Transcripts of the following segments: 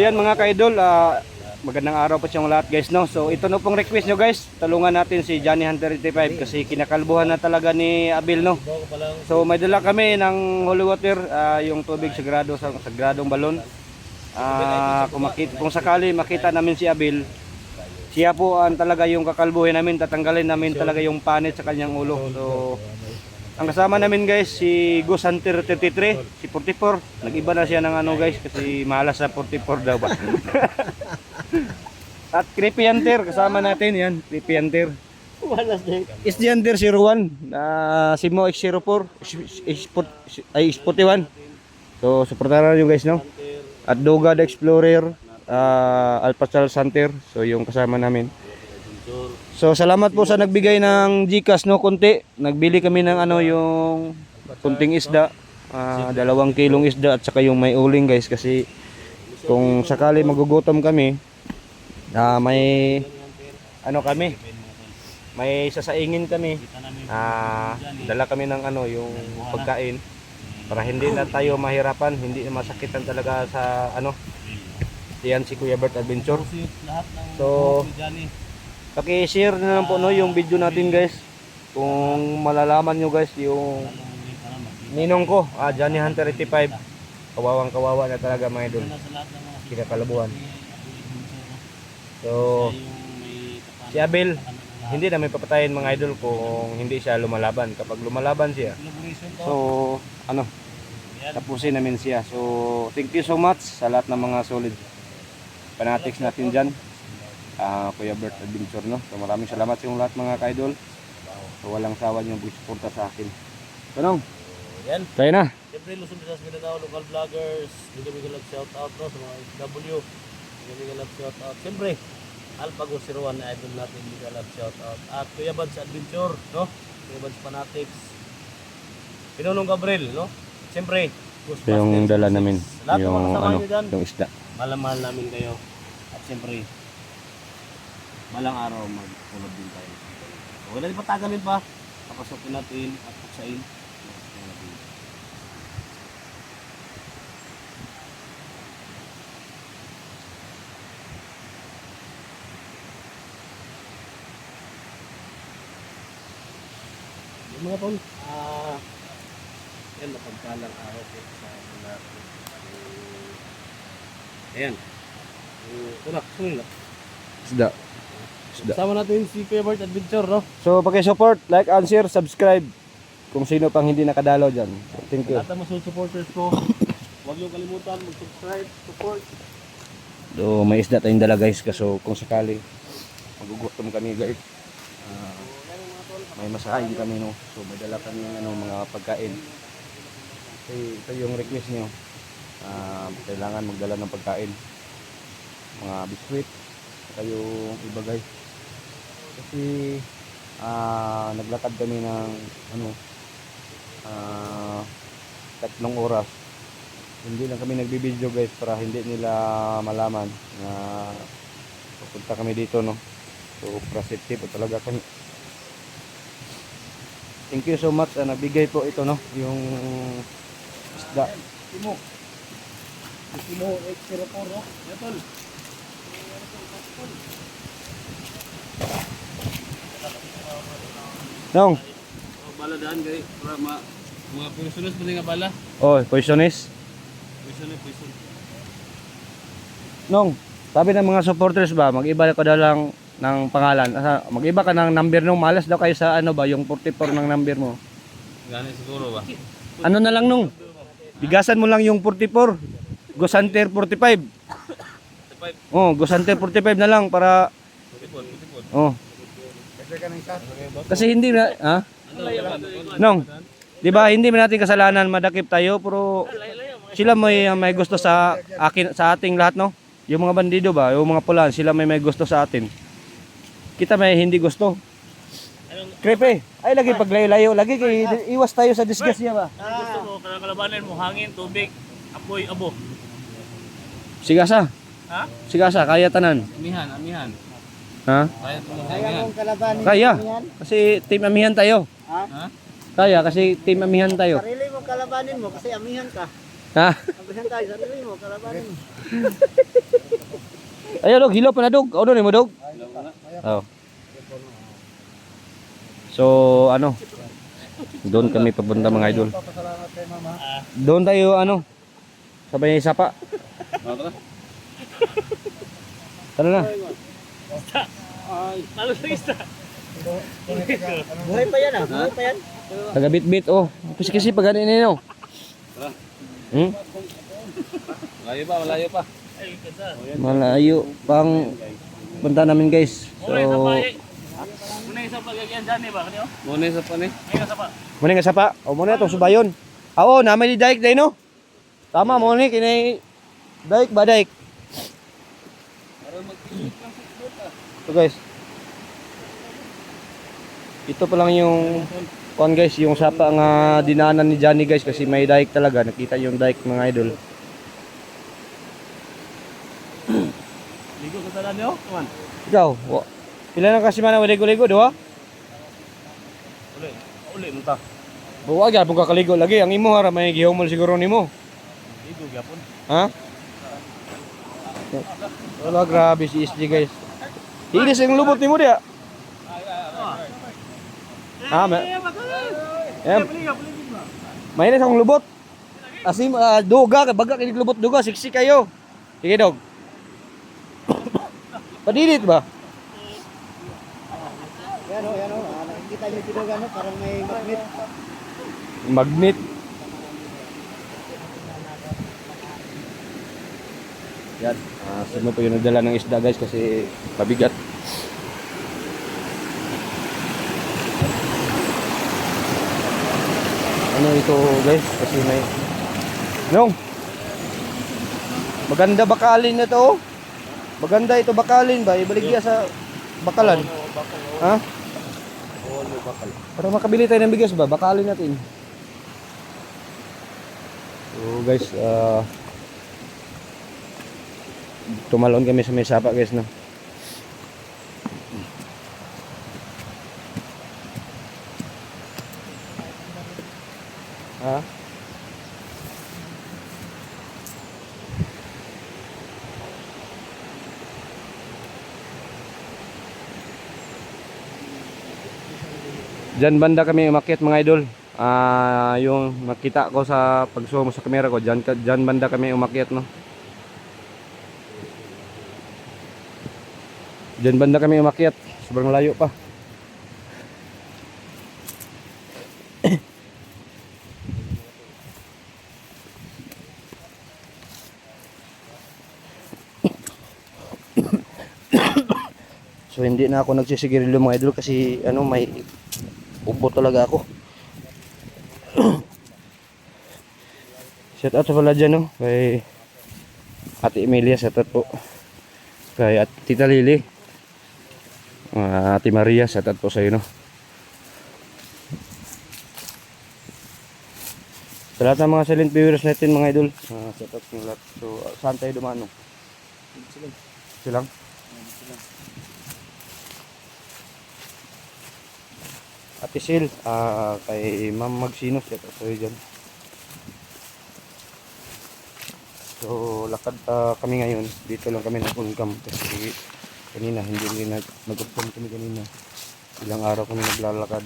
yan mga ka-idol, magandang araw po sa inyo lahat guys, no. So ito no pong request nyo guys, tulungan natin si Johnny Hunter 85 kasi kinakalbuhan na talaga ni Abil, no. So may dala kami ng holy water, yung tubig sagrado sa sagradong balon. Kung sakali makita namin si Abil, siya po ang talaga yung kakalbuhin namin, tatanggalin namin talaga yung panit sa kanyang ulo. So ang kasama namin guys, si Ghost Hunter 33, si 44. Nag-iba na siya ng ano guys, kasi malas sa 44 daw ba. At Creepy Hunter, kasama natin yan, Creepy Hunter. Malas din. SD Hunter 01, Simo X04, X41. So, supportaran nyo guys, no? At Doga the Explorer, Alpha Charles Hunter, so yung kasama namin. So salamat po sa nagbigay ng GCash, no, konti. Nagbili kami ng ano yung kunting isda, 2 kilong isda at saka yung may uling guys, kasi kung sakali magugutom kami, may ano kami, may sasaingin kami, dala kami ng ano yung pagkain para hindi na tayo mahirapan, hindi na masakitan talaga sa ano. Yan si Kuya Bert Adventure. So paki-share na lang po no yung video natin guys. Kung malalaman nyo guys yung ninong ko, Johnny Hunter 85. Kawawang kawawa na talaga mga idol. Kinakalabuhan. So si Abel, hindi namin papatayin mga idol kung hindi siya lumalaban. Kapag lumalaban siya, so ano, tapusin namin siya. So thank you so much sa lahat ng mga solid fanatics natin dyan. Kuya Bert Adventure, no? So maraming salamat sa inyong lahat mga ka-idol. So walang sawa nyo pagsuporta sa akin. Tanong? Yan. Tayo na. Siyempre, Luzon, Visayas, Mindanao, local vloggers. Bigyan love shout out, no? Sa mga FW. Bigyan love shout out. Siyempre, Alpago 01 na idol natin. Bigyan love shout out. At Kuya Bads Adventure, no? Kuya Bads Fanatics. Pinunong Gabriel, no? Siyempre, Yung dala namin, lahat ng yung mga kasama ano, nyo dyan, yung isda. mahal namin kayo. At siyempre, balang araw magtulog din tayo. So, wala din patagamin pa. Papasokin natin at puksain. Yung mga tol, yan, napagpalang araw po sa mga ayan. Tulak, sumilat. Isda. Sama natin si Kuya Bert Adventure, no? So paki-support, like and share, subscribe kung sino pang hindi nakadalo dyan. Thank you. Lahat ng mga supporters ko, huwag niyo kalimutan mag-subscribe, support. So may isda tayong dala guys, kaso kung sakali magugutom kami guys, may masahin kami, no. So may dala kami ano, mga pagkain. Kasi ito yung request nyo, kailangan magdala ng pagkain, mga biskwit kayo iba guys, kasi naglakad kami ng ano 3 oras. Hindi lang kami nagbibideo guys para hindi nila malaman na pupunta kami dito, no. So positive po talaga kami. Thank you so much, nabigay po ito, no, yung isda. Simo X04, no? Yatol. Nong. Bala daan kay para mga poisonous ba nga bala? Oh, poisonous. Poison. Nong, sabi ng mga supporters ba, mag-iba ka daw lang ng pangalan. Mag-iba ka ng number nung malas daw kayo sa ano ba, yung 44 ng number mo. Gani siguro ba? Ano na lang nung? Bigasan mo lang yung 44. Ghost Hunter 45. Oh, Ghost Hunter 45 na lang para oh. Kasi hindi na, ha? Nong, di ba hindi man natin kasalanan, madakip tayo, pero sila may gusto sa akin, sa ating lahat, no? Yung mga bandido ba, yung mga pulan, sila may gusto sa atin. Kita may hindi gusto. Creepy, ay lagi paglayo-layo, lagi kay iwas tayo sa disgrasya ba? Gusto mo kalabanin mo hangin, tubig, apoy, abo. Sigasa. Ha? Sigasa, kaya tanan. Amihan. Ha? Kaya mong kalabanin. Kaya. Kasi team amihan tayo. Ha? Kaya kasi team amihan tayo. Sarili mo kalabanin mo kasi amihan ka. Ha? Ang bisan tayo, sabi mo, karabanin mo. Ayo dog, hilo pa na dog. Ano ni mo dog? Oh. So ano? Doon kami papunta mga idol. Papasalamat kay mama. Doon tayo ano? Sabay sapa. Tara na. Ay, malos na isa. Buhay pa yan ah, buhay pa yan. Taga bit-bit oh. Kasi pag ganun ninyo. Hmm? Malayo pa, malayo pa. Ay, ganda. Malayo pang punta namin guys. So Muna isa pa gagyan dyan eh ba? Muna isa pa ni? Muna isa pa. muna nga sapa. O muna itong subayon. Oo, namin ni Daik day no. Tama mo ni kinay Daik ba Daik? So guys. Ito pa lang yung kon guys, yung sapa nga dinanan ni Johnny guys kasi may Daik talaga. Nakita yung Daik mga idol. Ligo sa talan niyo? Kuman. Ikaw, pila na kasi man ligo-ligo duha? Uli mo ta. Buwa gyud pug kakaligo lagi ang imo hara may gihumol siguro nimo. Ligo gyapon. Ha? Wala grabe si SG guys. Hilis yung lubot nimo dia. Ha, may ilis akong lubot. Asim duga baga kinig lubot duga siksi kayo. Sige dog. Padilit ba? Yan o. Nakikita niyo dito gano, parang may magnet. Magnet. Yan. Sino po yung nagdala ng isda guys kasi mabigat. Ano ito guys kasi may Nong. Maganda bakalin na to. Maganda ito bakalin ba? Ibaligya sa bakalan. Ha? Para makabili tayo ng bigas ba? Bakalin natin. So guys, tumalon kami sa may sapa guys no. Ha? Diyan banda kami umakyat mga idol. Yung makita ko sa pag-zoom sa camera ko, diyan banda kami umakyat no. Diyan banda kami umakyat, sobrang layo pa. So hindi na ako nagsisigarilyo mga idol kasi ano may ubo talaga ako. Shout out sa pala dyan no kay Ate Emilia, shout out po kay Tita Lily, Ate Maria, shout out po sa iyo no. Sa lahat ng mga silent viewers natin mga idol, shout out sa lahat. So saan tayo dumaan no? Silang? Ate Sil, kay Ma'am Magsinos, shout out sa iyo dyan. So lakad kami ngayon, dito lang kami nag-uncam kasi kanina hindi nag-uncam kami kanina. Ilang araw kami naglalakad.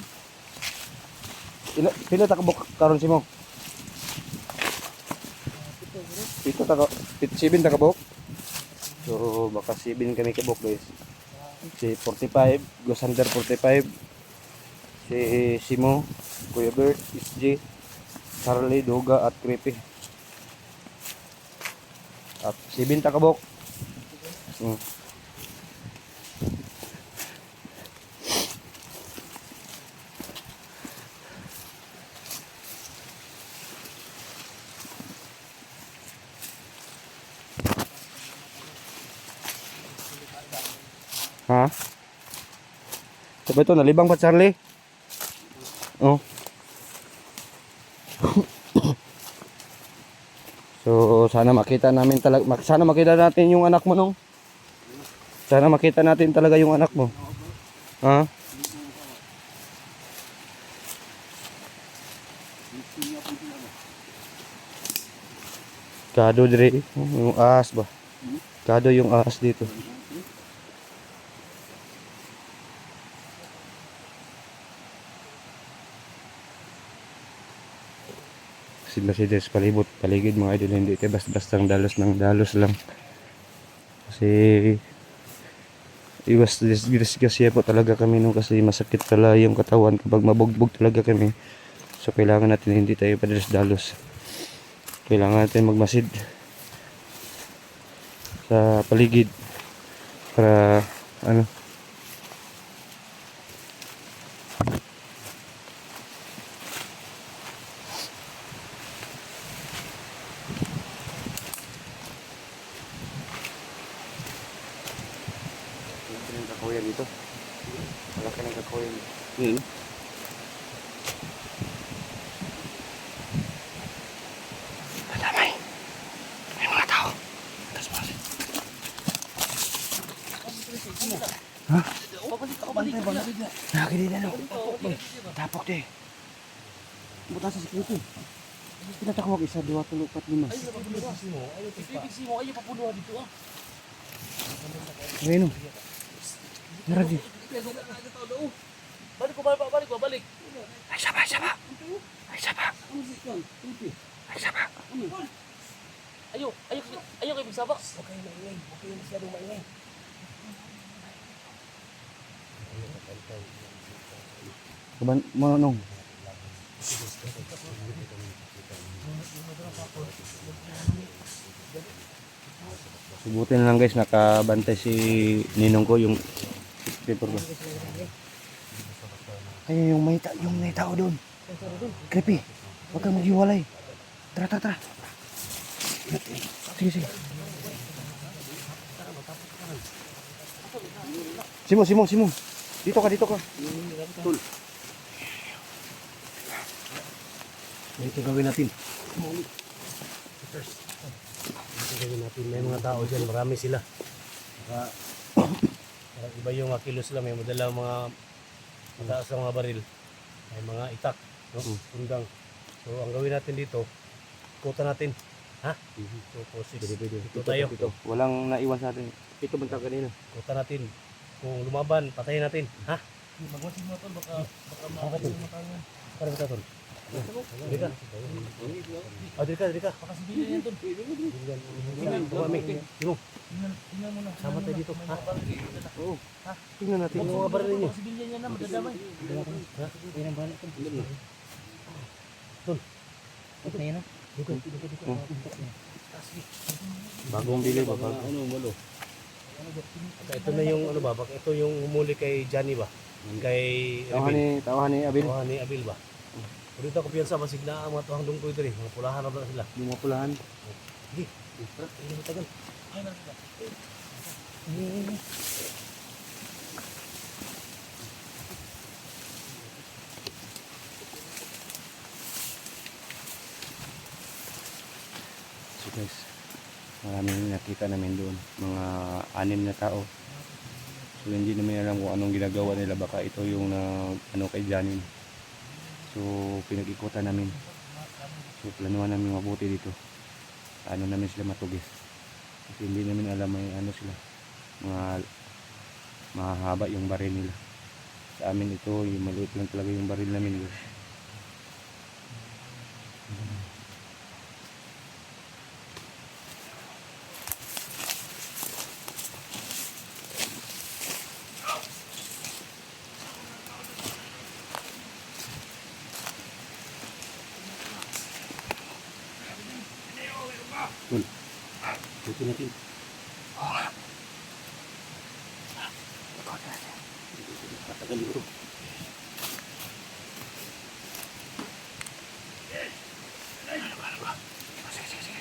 Pila takabok karon si mo? 7 takabok. So baka 7 kami kabok guys. Si 45, Gosander 45. Si Simo, Kuya Bert, SG, Charlie, Doga at Creepy. At 7 takabok. Ha? Sabi ito, nalibang pa Charlie? Oh. So sana makita namin talaga, sana makita natin yung anak mo nung. Sana makita natin talaga yung anak mo. Ha? Kado dire, yung ahas ba? Kado yung ahas dito. Sila sa palibot, paligid mga idol, hindi ito basta-bastang dalos ng dalos lang. Kasi iwas disgrasya po talaga kami nung kasi masakit pala yung katawan kapag mabugbog talaga kami. So kailangan natin hindi tayo padalos-dalos. Kailangan natin magmasid sa paligid para ano. Malaki ng kakuyan dito. Malaki ng kakuyan. Madamay. May mga tao. Tapos pa. Ha? Nakakilala no. Tapok de. Buta sa security. Pinatakawag isa, 2, 3, 4, 5. Pipiksi mo, ayaw papuluhan dito ah. Ayun o. Naragi. Balik ko, balik. Ay, saba. Ay, saba. Ayaw kayo magsabak. Okay, maingay. Okay, masyadong maingay. Manong. Subutin lang guys, nakabantay si ninong ko yung paper ba. Ay, yung may tao doon. Creepy. Huwag kang maghiwalay. Tara. Sige. Simon. Dito ka. Tul. Ito gawin natin. May mga tao dyan, marami sila. Parang iba yung kilos lang, may madalang mga mataas ang mga baril. May mga itak, no? Tundang. So ang gawin natin dito, kuta natin. Ha? 2, 4, 6. Dito tayo. Walang naiwan sa atin. Ito bantang kanina. Kuta natin. Kung lumaban, patayin natin. Ha? Magwasin mo tol, baka matangin. Para kita tol. Dika. Dika. Baka sibilyan yan tol. Tumami. Dimo. Tingnan mo na. Sama tayo dito. Ha? Oo. Ha? Tingnan natin. Yung mga baril ninyo. Sibilyan yan na, madadamay. Ha? Yan ang baril tol. Tol. Okay na. Dito. Bagong bili ba? Malo. Ito na yung ano ba? Baka ito yung humuli kay Johnny ba? Kay Tawahan ni Abil. Tawahan ni Abil ba? Pwede ito kumpiyansa, masig na ang mga tuhang dungko ito rin. Mga pulahan na ba sila? Yung mga pulahan. Hindi. Tara, hindi mo tagal. Ay, na sila. So guys, maraming nakita namin doon. Mga 6 na tao. So hindi namin alam kung anong ginagawa nila. Baka ito yung ano kay Janine. So pinag-ikutan namin. So planuhan namin mabuti dito. Ano namin sila matugis. Kasi hindi namin alam may ano sila. Mga mahaba yung baril nila. Sa amin ito, yung maliit lang talaga yung baril namin. Buti natin. Patagal ito. Sige.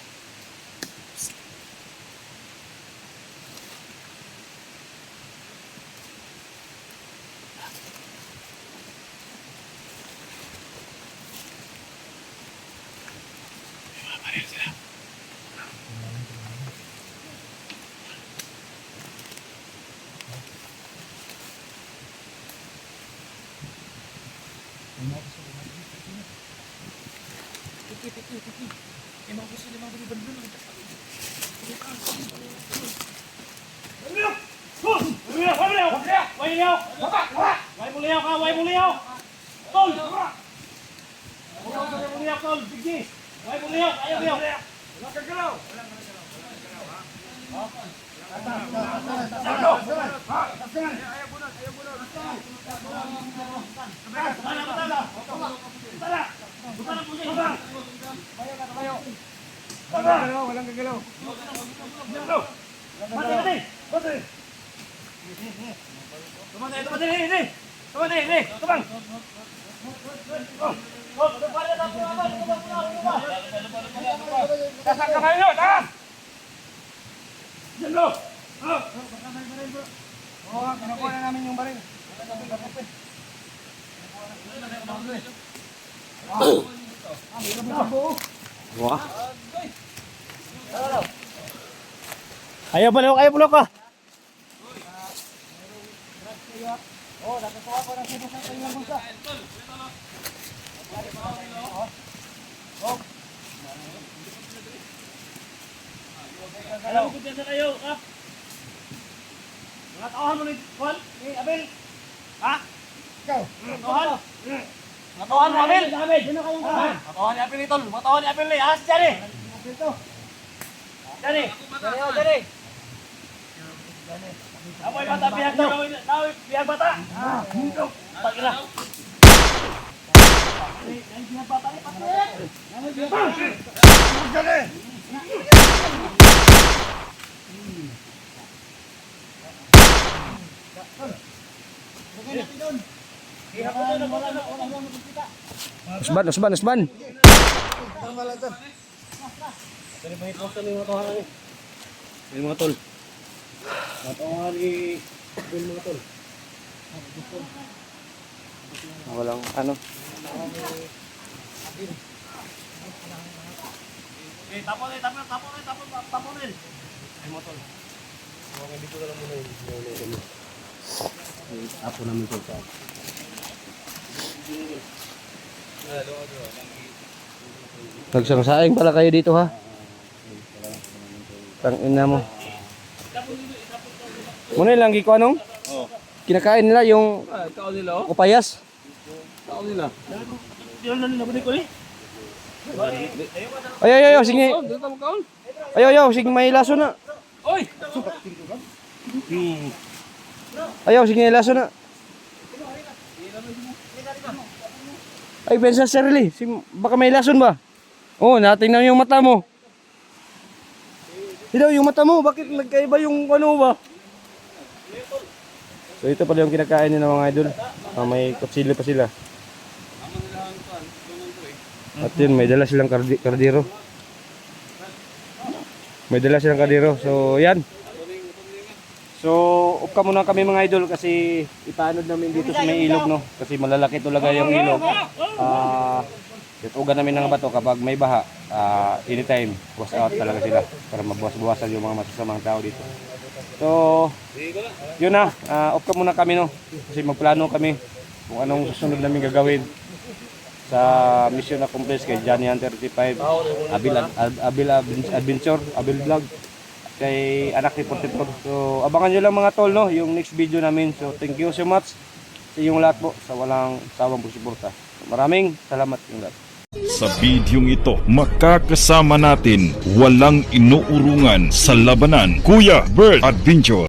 Tiki. Ayaw bulok ka. Alam mo kung sa kayo, ha? Mga tauhan mo ni Juan, ni Abel. Ha? Ikaw? Tauhan? Mga tauhan mo, Abel? Mga tauhan ni Abel, Itol. Mga tauhan ni Abel, ha? Si Jari. Jari. Jari. Amoy bata, bihag na. Bihag bata. Pagkira. Bihag bata ni Patrick. Jari. Usban. Dari baik poster ni mga tauhan ni. Ni mga tol. Mga tauhan ni mga tol. Walang ano. Tapon. Ay mga tol. Okay, dito na lang muna yun. Tapon namin tol. Nagsangsaing pala kayo dito ha. Tangina mo. Muna lang giko anong? Kinakain nila yung Kao nila oh. upayas. Kao nila. Diyan na nila ko ni. Ayo, sige. Dito mo kaon. Ayo, sige may laso na. Oy. Ayo, sige may laso na. Ay, bensa Shirley, baka may lason ba? Oh, natingnan yung mata mo. Hidaw yung mata mo, bakit nagkaiba yung ano ba? So ito pala yung kinakain nila mga idol. May kutsilyo pa sila. At yun, may dala silang kardiro. So yan. So upka muna kami mga idol kasi ipaanod namin dito sa may ilog no. Kasi malalaki talaga yung ilog. Tutugan namin ng bato kapag may baha. Anytime, wash out talaga sila para mabawas-bawasan yung mga masasamang tao dito. So, yun na, off ka muna kami no. Kasi magplano kami kung anong susunod namin gagawin sa mission na complex kay Johnny Hunter 35, Abil Adventure, Abil Vlog, kay Anak ni Portipor. So, abangan nyo lang mga tol no, yung next video namin. So, thank you so much sa inyong lahat po sa walang sawang pagsuporta. Maraming salamat yung lahat. Sa bidyong ito, makakasama natin walang inuurungan sa labanan, Kuya Bird Adventure.